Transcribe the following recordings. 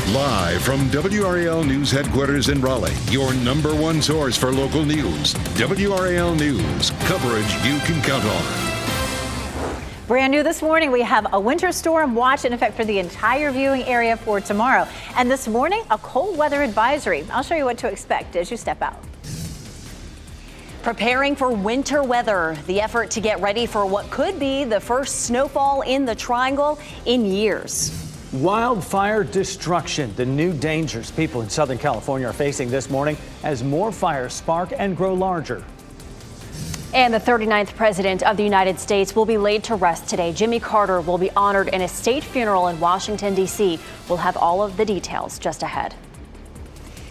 Live from WRAL News Headquarters in Raleigh, your number one source for local news. WRAL News, coverage you can count on. Brand new this morning, we have a winter storm watch in effect for the entire viewing area for tomorrow. And this morning, a cold weather advisory. I'll show you what to expect as you step out. Preparing for winter weather, the effort to get ready for what could be the first snowfall in the Triangle in years. Wildfire destruction, the new dangers people in Southern California are facing this morning as more fires spark and grow larger. And the 39th president of the United States will be laid to rest today. Jimmy Carter will be honored in a state funeral in Washington, D.C. We'll have all of the details just ahead.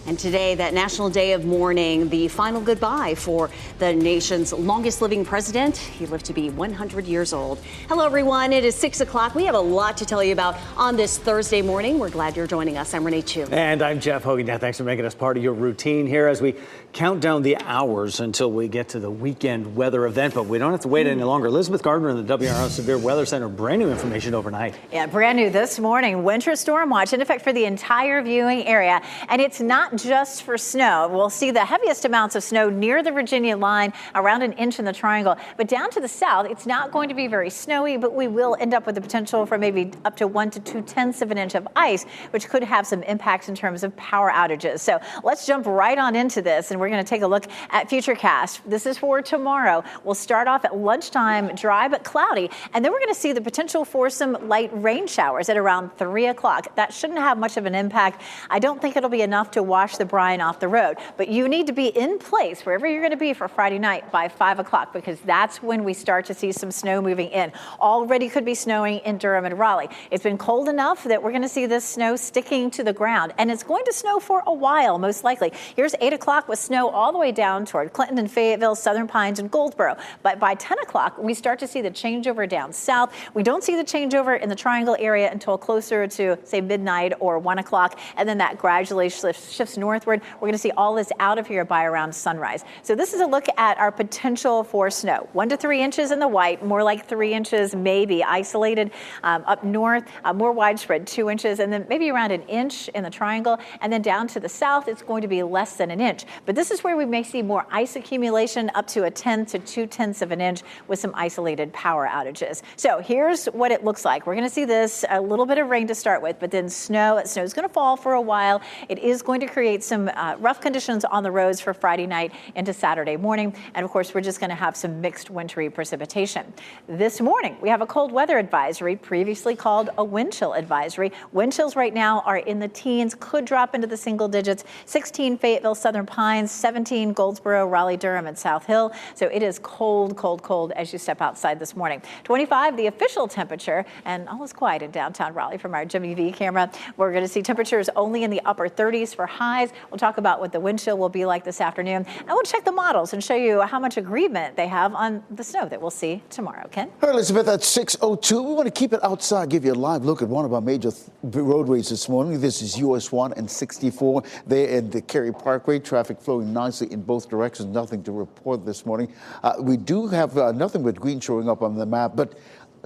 And today, that National Day of Mourning, the final goodbye for the nation's longest living president. He lived to be 100 years old. Hello, everyone. It is 6 o'clock. We have a lot to tell you about on this Thursday morning. We're glad you're joining us. I'm Renee Chu. And I'm Jeff Hogan. Yeah, thanks for making us part of your routine here as we count down the hours until we get to the weekend weather event. But we don't have to wait any longer. Elizabeth Gardner in the WRAL Severe Weather Center. Brand new information overnight. Yeah, brand new this morning. Winter storm watch in effect for the entire viewing area. And it's not just for snow. We'll see the heaviest amounts of snow near the Virginia line, around an inch in the Triangle. But down to the south, it's not going to be very snowy, but we will end up with the potential for maybe up to 1 to 2/10 of an inch of ice, which could have some impacts in terms of power outages. So let's jump right on into this, and we're going to take a look at Futurecast. This is for tomorrow. We'll start off at lunchtime, dry but cloudy, and then we're going to see the potential for some light rain showers at around 3 o'clock. That shouldn't have much of an impact. I don't think it'll be enough to wash the brine off the road, but you need to be in place wherever you're going to be for Friday night by 5 o'clock, because that's when we start to see some snow moving in. Already could be snowing in Durham and Raleigh. It's been cold enough that we're going to see this snow sticking to the ground, and it's going to snow for a while, most likely. Here's 8 o'clock with snow all the way down toward Clinton and Fayetteville, Southern Pines and Goldsboro. But by 10 o'clock, we start to see the changeover down south. We don't see the changeover in the Triangle area until closer to, say, midnight or 1 o'clock, and then that gradually shifts northward. We're going to see all this out of here by around sunrise. So this is a look at our potential for snow. 1 to 3 inches in the white, more like 3 inches, maybe isolated up north, more widespread 2 inches, and then maybe around an inch in the Triangle. And then down to the south, it's going to be less than an inch. But this is where we may see more ice accumulation, up to 1/10 to 2/10 of an inch with some isolated power outages. So here's what it looks like. We're going to see this, a little bit of rain to start with, but then snow. Snow is going to fall for a while. It is going to create some rough conditions on the roads for Friday night into Saturday morning. And of course, we're just going to have some mixed wintry precipitation. This morning, we have a cold weather advisory, previously called a wind chill advisory. Wind chills right now are in the teens, could drop into the single digits. 16 Fayetteville, Southern Pines, 17 Goldsboro, Raleigh, Durham, and South Hill. So it is cold, cold, cold as you step outside this morning. 25, the official temperature, and all is quiet in downtown Raleigh from our Jimmy V camera. We're going to see temperatures only in the upper 30s for highs. We'll talk about what the wind chill will be like this afternoon. And we'll check the models and show you how much agreement they have on the snow that we'll see tomorrow. Ken? Hey, Elizabeth, at 6:02, we want to keep it outside, give you a live look at one of our major roadways this morning. This is US 1 and 64 there in the Cary Parkway. Traffic flowing nicely in both directions. Nothing to report this morning. We do have nothing but green showing up on the map, but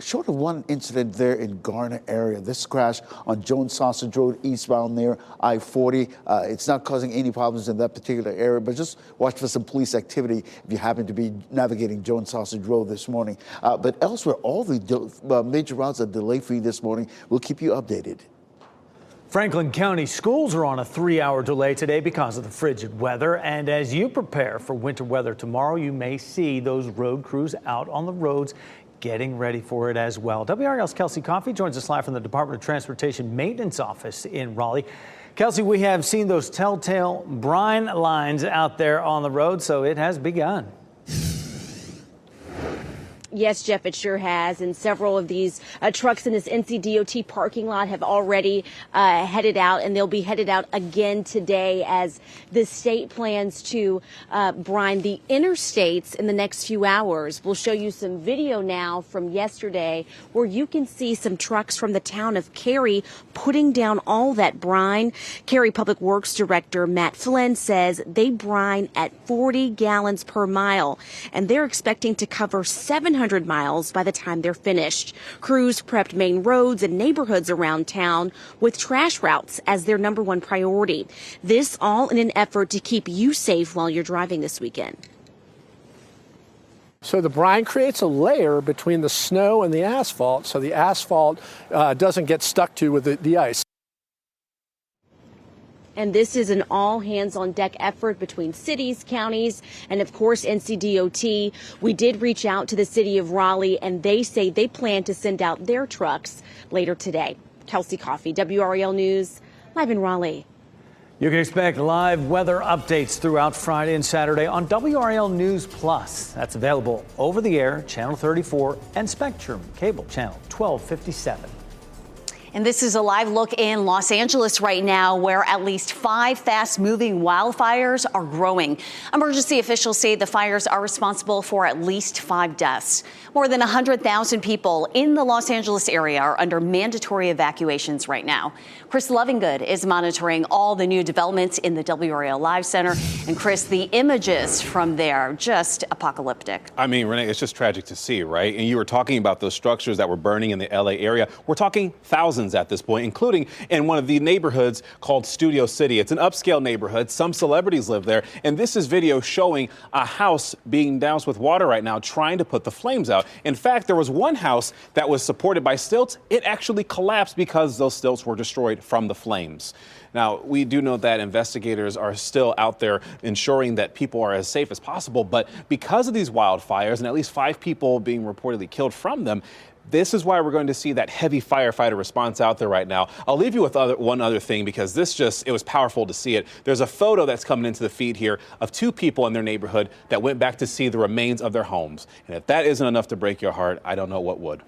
short of one incident there in Garner area. This crash on Jones Sausage Road eastbound near I-40. It's not causing any problems in that particular area, but just watch for some police activity if you happen to be navigating Jones Sausage Road this morning. But elsewhere, all the major routes are delay-free this morning. We'll keep you updated. Franklin County schools are on a 3-hour delay today because of the frigid weather. And as you prepare for winter weather tomorrow, you may see those road crews out on the roads getting ready for it as well. WRAL's Kelsey Coffey joins us live from the Department of Transportation Maintenance Office in Raleigh. Kelsey, we have seen those telltale brine lines out there on the road, so it has begun. Yes, Jeff, it sure has. And several of these trucks in this NCDOT parking lot have already headed out, and they'll be headed out again today as the state plans to brine the interstates in the next few hours. We'll show you some video now from yesterday where you can see some trucks from the town of Cary putting down all that brine. Cary Public Works Director Matt Flynn says they brine at 40 gallons per mile, and they're expecting to cover 700 400 miles by the time they're finished. Crews prepped main roads and neighborhoods around town with trash routes as their #1 priority. This all in an effort to keep you safe while you're driving this weekend. So the brine creates a layer between the snow and the asphalt, so the asphalt doesn't get stuck to with the ice. And this is an all hands on deck effort between cities, counties, and of course NCDOT. We did reach out to the city of Raleigh, and they say they plan to send out their trucks later today. Kelsey Coffey, WRAL News, live in Raleigh. You can expect live weather updates throughout Friday and Saturday on WRAL News Plus. That's available over the air, Channel 34, and Spectrum Cable Channel 1257. And this is a live look in Los Angeles right now, where at least 5 fast-moving wildfires are growing. Emergency officials say the fires are responsible for at least 5 deaths. More than 100,000 people in the Los Angeles area are under mandatory evacuations right now. Chris Lovingood is monitoring all the new developments in the WRAL Live Center. And Chris, the images from there, just apocalyptic. I mean, Renee, it's just tragic to see, right? And you were talking about those structures that were burning in the LA area. We're talking thousands at this point, including in one of the neighborhoods called Studio City. It's an upscale neighborhood. Some celebrities live there. And this is video showing a house being doused with water right now, trying to put the flames out. In fact, there was one house that was supported by stilts. It actually collapsed because those stilts were destroyed from the flames. Now, we do know that investigators are still out there ensuring that people are as safe as possible. But because of these wildfires and at least 5 people being reportedly killed from them, this is why we're going to see that heavy firefighter response out there right now. I'll leave you with one other thing, because it was powerful to see it. There's a photo that's coming into the feed here of 2 people in their neighborhood that went back to see the remains of their homes. And if that isn't enough to break your heart, I don't know what would.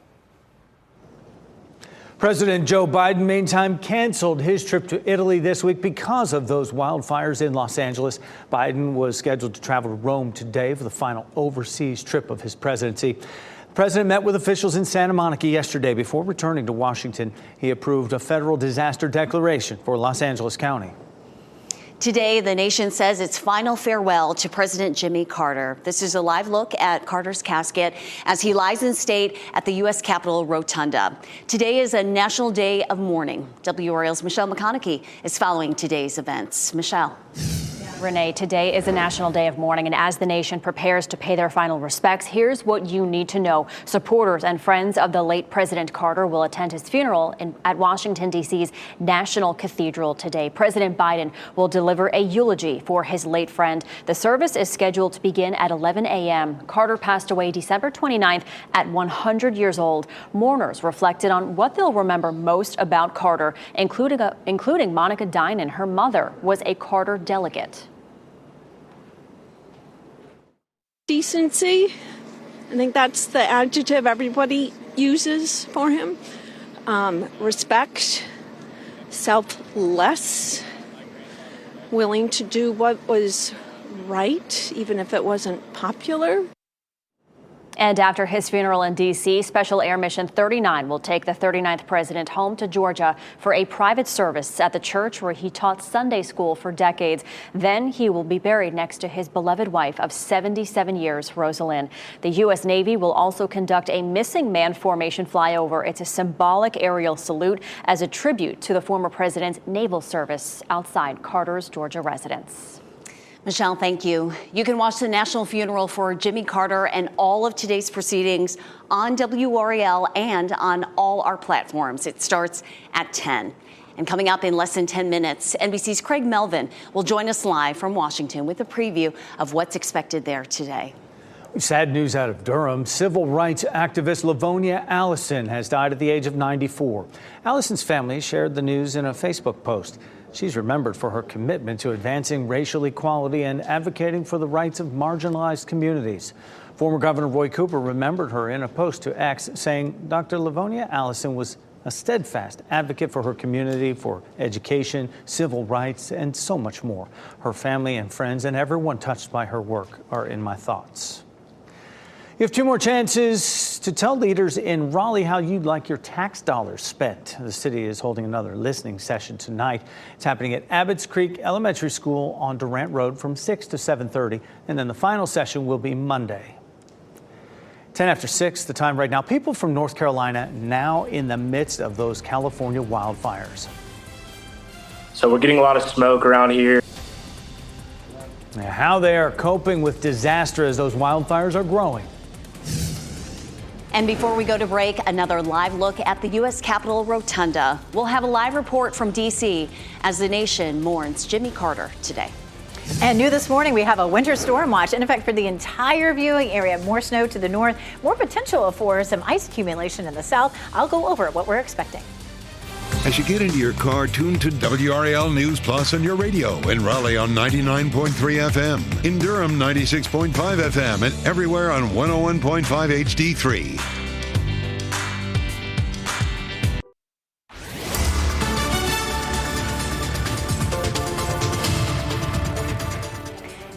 President Joe Biden, meantime, canceled his trip to Italy this week because of those wildfires in Los Angeles. Biden was scheduled to travel to Rome today for the final overseas trip of his presidency. The president met with officials in Santa Monica yesterday before returning to Washington. He approved a federal disaster declaration for Los Angeles County. Today, the nation says its final farewell to President Jimmy Carter. This is a live look at Carter's casket as he lies in state at the U.S. Capitol Rotunda. Today is a national day of mourning. WRAL's Michelle McConaughey is following today's events. Michelle. Renee, today is a national day of mourning, and as the nation prepares to pay their final respects, here's what you need to know. Supporters and friends of the late President Carter will attend his funeral at Washington, D.C.'s National Cathedral today. President Biden will deliver a eulogy for his late friend. The service is scheduled to begin at 11 a.m. Carter passed away December 29th at 100 years old. Mourners reflected on what they'll remember most about Carter, including Monica Dinan. Her mother was a Carter delegate. Decency. I think that's the adjective everybody uses for him. Respect, selfless, willing to do what was right, even if it wasn't popular. And after his funeral in D.C., Special Air Mission 39 will take the 39th president home to Georgia for a private service at the church where he taught Sunday school for decades. Then he will be buried next to his beloved wife of 77 years, Rosalind. The U.S. Navy will also conduct a missing man formation flyover. It's a symbolic aerial salute as a tribute to the former president's naval service outside Carter's Georgia residence. Michelle, thank you. You can watch the national funeral for Jimmy Carter and all of today's proceedings on WRAL and on all our platforms. It starts at 10. And coming up in less than 10 minutes, NBC's Craig Melvin will join us live from Washington with a preview of what's expected there today. Sad news out of Durham. Civil rights activist Livonia Allison has died at the age of 94. Allison's family shared the news in a Facebook post. She's remembered for her commitment to advancing racial equality and advocating for the rights of marginalized communities. Former Governor Roy Cooper remembered her in a post to X, saying Dr. Livonia Allison was a steadfast advocate for her community, for education, civil rights, and so much more. Her family and friends and everyone touched by her work are in my thoughts. You have 2 more chances to tell leaders in Raleigh how you'd like your tax dollars spent. The city is holding another listening session tonight. It's happening at Abbott's Creek Elementary School on Durant Road from 6 to 7:30, and then the final session will be Monday. 10 after 6, the time right now. People from North Carolina now in the midst of those California wildfires. So we're getting a lot of smoke around here. How they are coping with disaster as those wildfires are growing. And before we go to break, another live look at the U.S. Capitol Rotunda. We'll have a live report from D.C. as the nation mourns Jimmy Carter today. And new this morning, we have a winter storm watch in effect for the entire viewing area. More snow to the north, more potential for some ice accumulation in the south. I'll go over what we're expecting. As you get into your car, tune to WRAL News Plus on your radio. In Raleigh on 99.3 FM. In Durham, 96.5 FM. And everywhere on 101.5 HD3.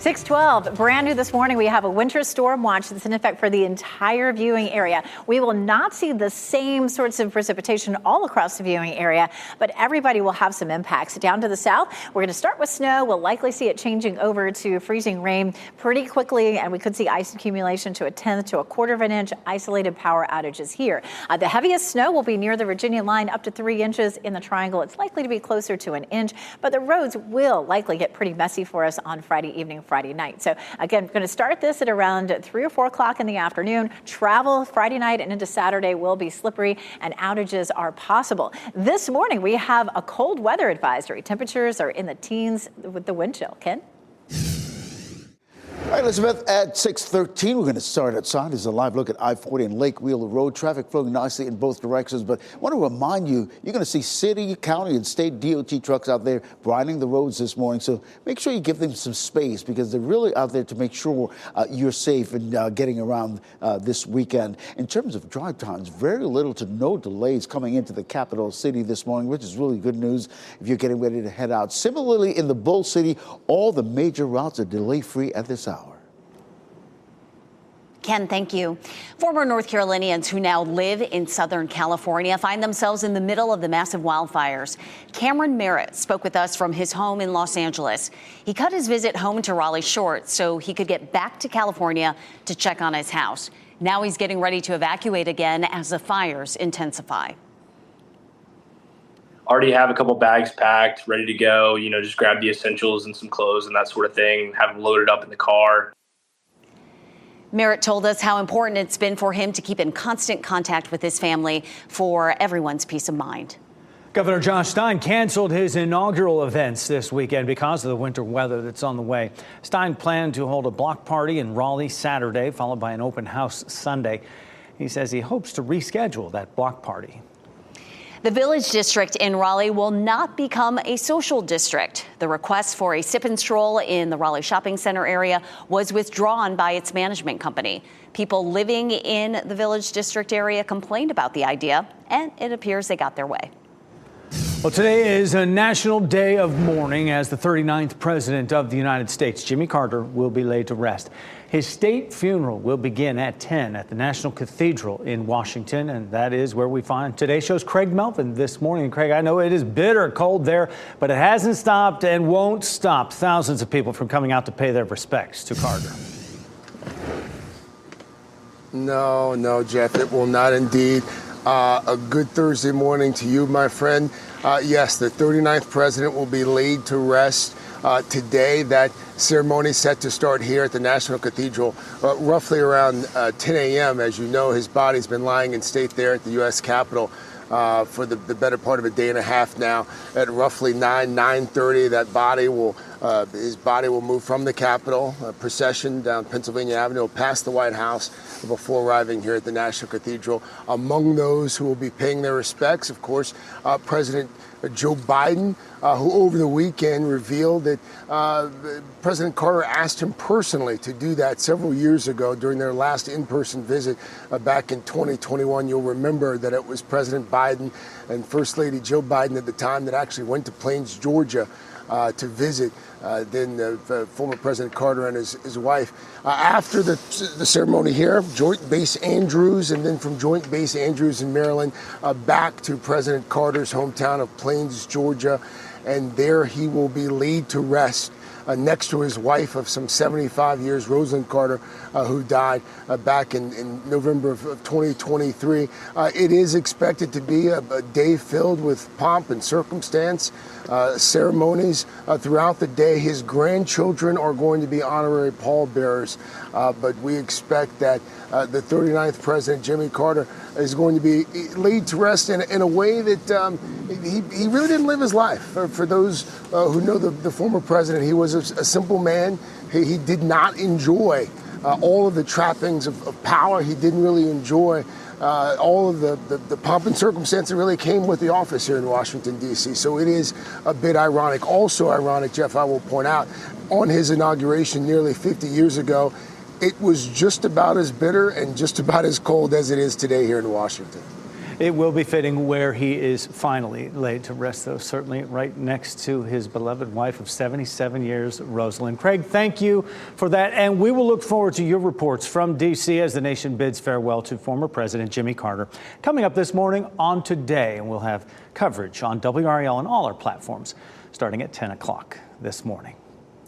6:12, brand new this morning, we have a winter storm watch that's in effect for the entire viewing area. We will not see the same sorts of precipitation all across the viewing area, but everybody will have some impacts. Down to the south, we're going to start with snow. We'll likely see it changing over to freezing rain pretty quickly, and we could see ice accumulation to a tenth to a quarter of an inch, isolated power outages here. The heaviest snow will be near the Virginia line, up to 3 inches in the triangle. It's likely to be closer to an inch, but the roads will likely get pretty messy for us on Friday evening, Friday night. So again, we're going to start this at around 3 or 4 o'clock in the afternoon. Travel Friday night and into Saturday will be slippery and outages are possible. This morning, we have a cold weather advisory. Temperatures are in the teens with the wind chill. Ken? All right, Elizabeth, at 6:13, we're going to start outside. This is a live look at I-40 and Lake Wheeler Road. Traffic flowing nicely in both directions, but I want to remind you, you're going to see city, county, and state DOT trucks out there brining the roads this morning. So make sure you give them some space because they're really out there to make sure you're safe and getting around this weekend. In terms of drive times, very little to no delays coming into the capital city this morning, which is really good news if you're getting ready to head out. Similarly, in the Bull City, all the major routes are delay-free at this hour. Ken, thank you. Former North Carolinians who now live in Southern California find themselves in the middle of the massive wildfires. Cameron Merritt spoke with us from his home in Los Angeles. He cut his visit home to Raleigh short so he could get back to California to check on his house. Now he's getting ready to evacuate again as the fires intensify. Already have a couple bags packed, ready to go, just grab the essentials and some clothes and that sort of thing, have them loaded up in the car. Merritt told us how important it's been for him to keep in constant contact with his family for everyone's peace of mind. Governor Josh Stein canceled his inaugural events this weekend because of the winter weather that's on the way. Stein planned to hold a block party in Raleigh Saturday, followed by an open house Sunday. He says he hopes to reschedule that block party. The Village District in Raleigh will not become a social district. The request for a sip and stroll in the Raleigh Shopping Center area was withdrawn by its management company. People living in the Village District area complained about the idea, and it appears they got their way. Well, today is a national day of mourning as the 39th president of the United States, Jimmy Carter, will be laid to rest. His state funeral will begin at 10 at the National Cathedral in Washington, and that is where we find today's show's Craig Melvin this morning. Craig, I know it is bitter cold there, but it hasn't stopped and won't stop thousands of people from coming out to pay their respects to Carter. No, Jeff, it will not indeed. A good Thursday morning to you, my friend. Yes, the 39th president will be laid to rest today. That ceremony set to start here at the National Cathedral roughly around 10 a.m. As you know, his body's been lying in state there at the U.S. Capitol for the better part of a day and a half now. At roughly 9:30, his body will move from the Capitol, a procession down Pennsylvania Avenue, past the White House before arriving here at the National Cathedral. Among those who will be paying their respects, of course, President Joe Biden, who over the weekend revealed that President Carter asked him personally to do that several years ago during their last in-person visit back in 2021. You'll remember that it was President Biden and First Lady Jill Biden at the time that actually went to Plains, Georgia to visit former President Carter and his wife. After the ceremony here, Joint Base Andrews, and then from Joint Base Andrews in Maryland, back to President Carter's hometown of Plains, Georgia, and there he will be laid to rest next to his wife of some 75 years, Rosalind Carter, who died back in November of 2023. It is expected to be a day filled with pomp and circumstance, ceremonies throughout the day. His grandchildren are going to be honorary pallbearers, but we expect that the 39th President, Jimmy Carter, is going to be laid to rest in a way that he really didn't live his life. For those who know the former president, he was a simple man. He did not enjoy all of the trappings of power. He didn't really enjoy all of the pomp and circumstance that really came with the office here in Washington, D.C. So it is a bit ironic. Also ironic, Jeff, I will point out, on his inauguration nearly 50 years ago, it was just about as bitter and just about as cold as it is today here in Washington. It will be fitting where he is finally laid to rest, though, certainly right next to his beloved wife of 77 years, Rosalind. Craig, thank you for that. And we will look forward to your reports from D.C. as the nation bids farewell to former President Jimmy Carter. Coming up this morning on Today, and we'll have coverage on WRAL and all our platforms starting at 10 o'clock this morning.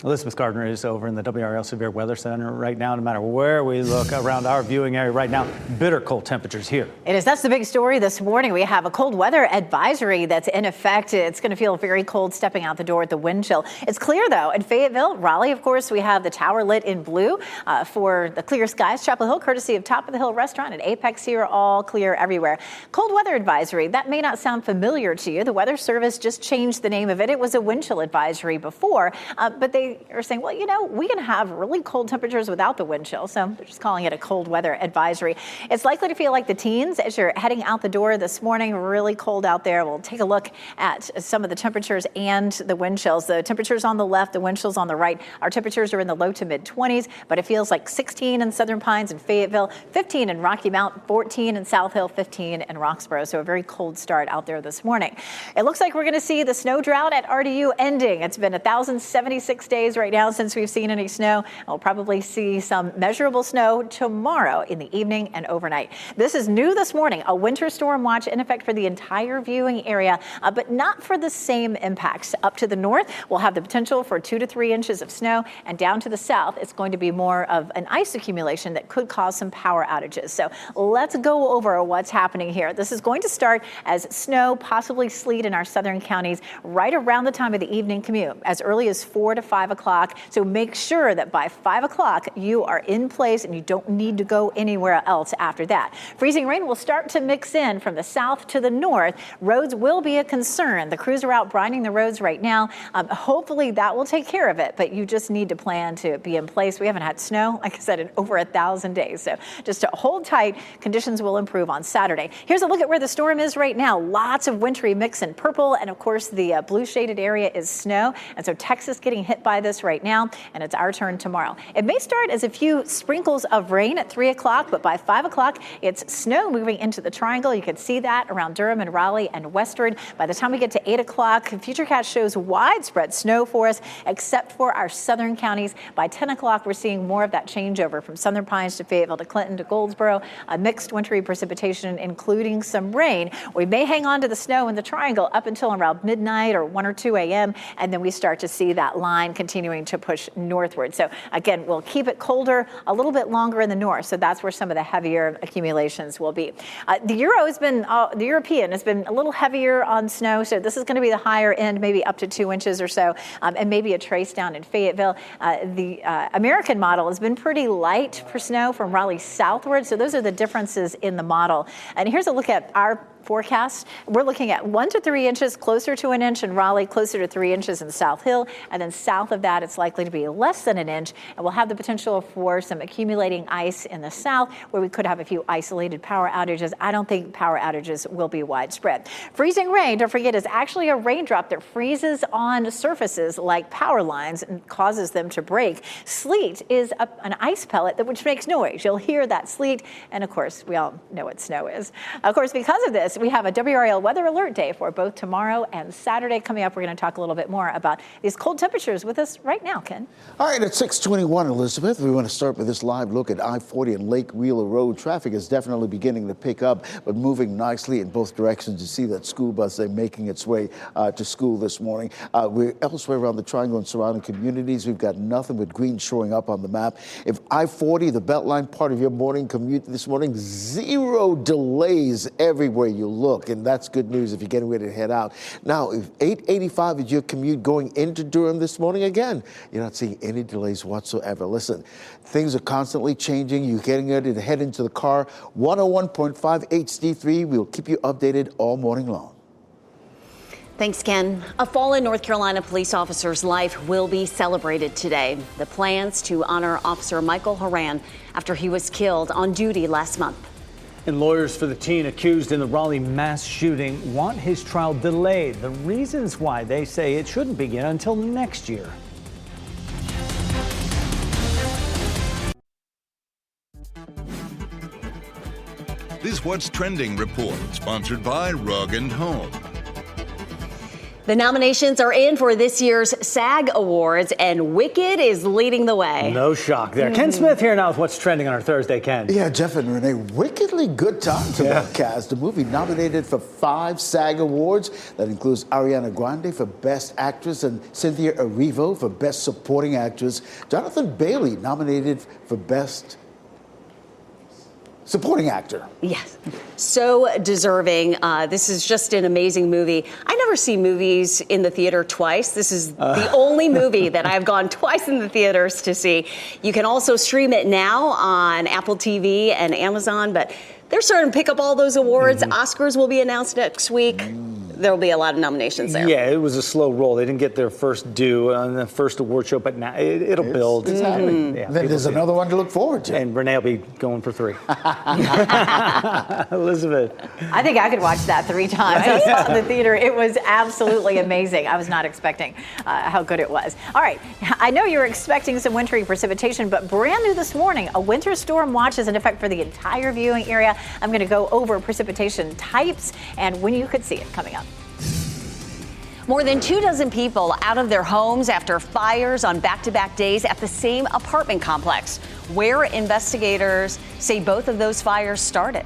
Elizabeth Gardner is over in the WRAL Severe Weather Center right now. No matter where we look around our viewing area right now, bitter cold temperatures here. It is. That's the big story this morning. We have a cold weather advisory that's in effect. It's going to feel very cold stepping out the door with the wind chill. It's clear, though, in Fayetteville, Raleigh, of course, we have the tower lit in blue for the clear skies. Chapel Hill, courtesy of Top of the Hill Restaurant and Apex here, all clear everywhere. Cold weather advisory, that may not sound familiar to you. The Weather Service just changed the name of it. It was a wind chill advisory before, but they are saying, well, you know, we can have really cold temperatures without the wind chill. So they're just calling it a cold weather advisory. It's likely to feel like the teens as you're heading out the door this morning. Really cold out there. We'll take a look at some of the temperatures and the wind chills. The temperatures on the left, the wind chills on the right. Our temperatures are in the low to mid 20s, but it feels like 16 in Southern Pines and Fayetteville, 15 in Rocky Mount, 14 in South Hill, 15 in Roxborough. So a very cold start out there this morning. It looks like we're going to see the snow drought at RDU ending. It's been 1,076 days right now since we've seen any snow. We'll probably see some measurable snow tomorrow in the evening and overnight. This is new this morning, a winter storm watch in effect for the entire viewing area, but not for the same impacts. Up to the north, we'll have the potential for 2 to 3 inches of snow, and down to the south, it's going to be more of an ice accumulation that could cause some power outages. So let's go over what's happening here. This is going to start as snow, possibly sleet in our southern counties right around the time of the evening commute, as early as 4 to 5 o'clock. So make sure that by 5 o'clock you are in place and you don't need to go anywhere else after that. Freezing rain will start to mix in from the south to the north. Roads will be a concern. The crews are out brining the roads right now. Hopefully that will take care of it, but you just need to plan to be in place. We haven't had snow, like I said, in over 1,000 days. So just to hold tight, conditions will improve on Saturday. Here's a look at where the storm is right now. Lots of wintry mix in purple, and of course the blue shaded area is snow. And so Texas getting hit by this right now, and it's our turn tomorrow. It may start as a few sprinkles of rain at 3 o'clock, but by 5 o'clock, it's snow moving into the triangle. You can see that around Durham and Raleigh and westward. By the time we get to 8 o'clock, FutureCast shows widespread snow for us, except for our southern counties. By 10 o'clock, we're seeing more of that changeover from Southern Pines to Fayetteville to Clinton to Goldsboro, a mixed wintry precipitation, including some rain. We may hang on to the snow in the triangle up until around midnight or 1 or 2 a.m., and then we start to see that line continuing to push northward. So again, we'll keep it colder a little bit longer in the north. So that's where some of the heavier accumulations will be. The European has been a little heavier on snow. So this is going to be the higher end, maybe up to 2 inches or so, and maybe a trace down in Fayetteville. The American model has been pretty light for snow from Raleigh southward. So those are the differences in the model. And here's a look at our forecast. We're looking at 1 to 3 inches, closer to an inch in Raleigh, closer to 3 inches in South Hill. And then south of that, it's likely to be less than an inch. And we'll have the potential for some accumulating ice in the south, where we could have a few isolated power outages. I don't think power outages will be widespread. Freezing rain, don't forget, is actually a raindrop that freezes on surfaces like power lines and causes them to break. Sleet is an ice pellet which makes noise. You'll hear that sleet. And of course, we all know what snow is. Of course, because of this, course, we have a WRAL weather alert day for both tomorrow and Saturday. Coming up, we're going to talk a little bit more about these cold temperatures with us right now, Ken. All right, at 6:21, Elizabeth, we want to start with this live look at I-40 and Lake Wheeler Road. Traffic is definitely beginning to pick up, but moving nicely in both directions. You see that school bus there making its way to school this morning. We're elsewhere around the Triangle and surrounding communities. We've got nothing but green showing up on the map. If I-40, the Beltline, part of your morning commute this morning, 0 delays everywhere you look, and that's good news if you're getting ready to head out. Now, if 885 is your commute going into Durham this morning, again, you're not seeing any delays whatsoever. Listen, things are constantly changing. You're getting ready to head into the car. 101.5 HD3. We'll keep you updated all morning long. Thanks, Ken. A fallen North Carolina police officer's life will be celebrated today. The plans to honor Officer Michael Horan after he was killed on duty last month. And lawyers for the teen accused in the Raleigh mass shooting want his trial delayed. The reasons why they say it shouldn't begin until next year. This What's Trending report, sponsored by Rug & Home. The nominations are in for this year's SAG Awards, and Wicked is leading the way. No shock there. Ken Smith here now with What's Trending on our Thursday, Ken. Yeah, Jeff and Renee, wickedly good time to that cast. The movie nominated for 5 SAG Awards. That includes Ariana Grande for Best Actress and Cynthia Erivo for Best Supporting Actress. Jonathan Bailey nominated for Best Supporting Actor. Yes, so deserving. This is just an amazing movie. I never see movies in the theater twice. This is the only movie that I've gone twice in the theaters to see. You can also stream it now on Apple TV and Amazon, but they're starting to pick up all those awards. Oscars will be announced next week. There'll be a lot of nominations there. Yeah, it was a slow roll. They didn't get their first due on the first award show, but now it'll build. It's happening. Yeah, then there's another one to look forward to. And Renee will be going for 3. Elizabeth. I think I could watch that 3 times. I saw it in the theater. It was absolutely amazing. I was not expecting how good it was. All right. I know you're expecting some wintry precipitation, but brand new this morning, a winter storm watch is in effect for the entire viewing area. I'm going to go over precipitation types and when you could see it coming up. More than 24 people out of their homes after fires on back-to-back days at the same apartment complex, where investigators say both of those fires started.